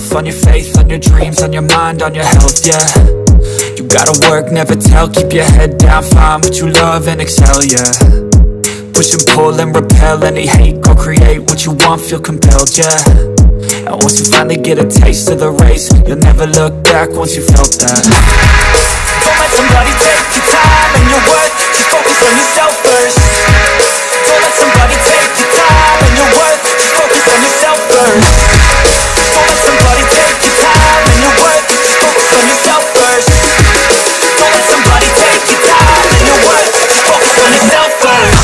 yourself, on your faith, on your dreams, on your mind, on your health, yeah. You gotta work, never tell, keep your head down, find what you love and excel, yeah. Push and pull and repel any hate, go create what you want, feel compelled, yeah. And once you finally get a taste of the race, you'll never look back once you felt that. Don't let somebody take your time and your worth, just focus on yourself first. Don't let somebody take your time and your worth, just focus on yourself first. Don't let somebody take your time and your worth, just focus on yourself first. Don't let somebody take your time and your worth, just focus on yourself first.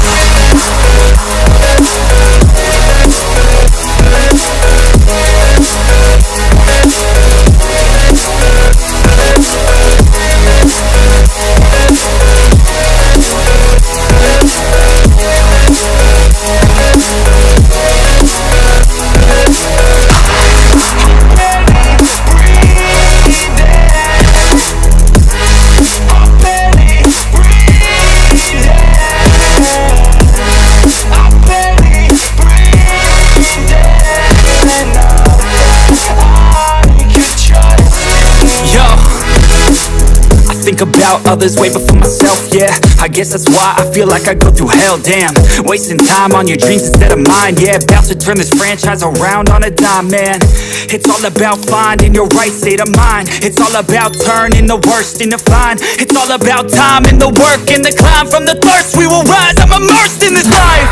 Think about others way before myself, yeah. I guess that's why I feel like I go through hell, damn. Wasting time on your dreams instead of mine, yeah. About to turn this franchise around on a dime, man. It's all about finding your right state of mind. It's all about turning the worst into fine. It's all about time and the work and the climb. From the thirst we will rise, I'm immersed in this life.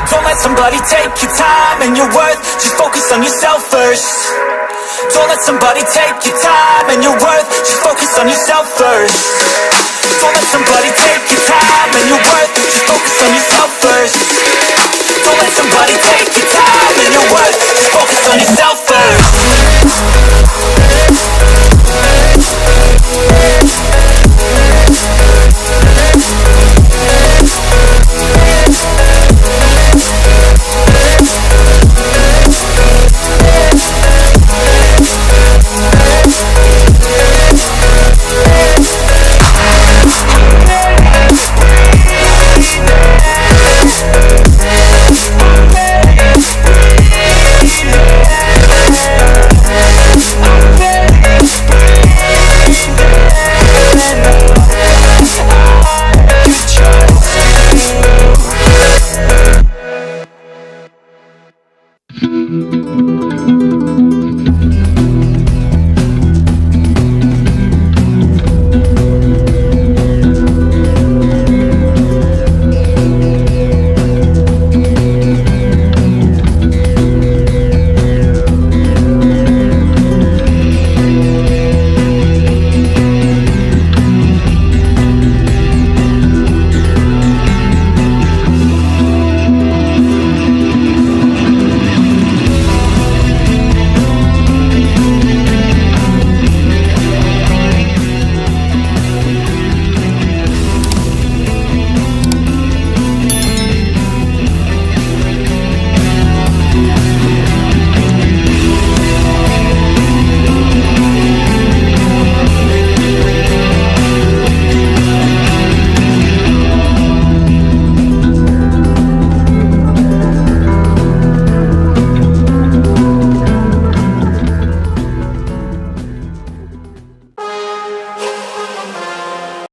Don't let somebody take your time and your worth, just focus on yourself first. Don't let somebody take your time and your worth, just focus on yourself first.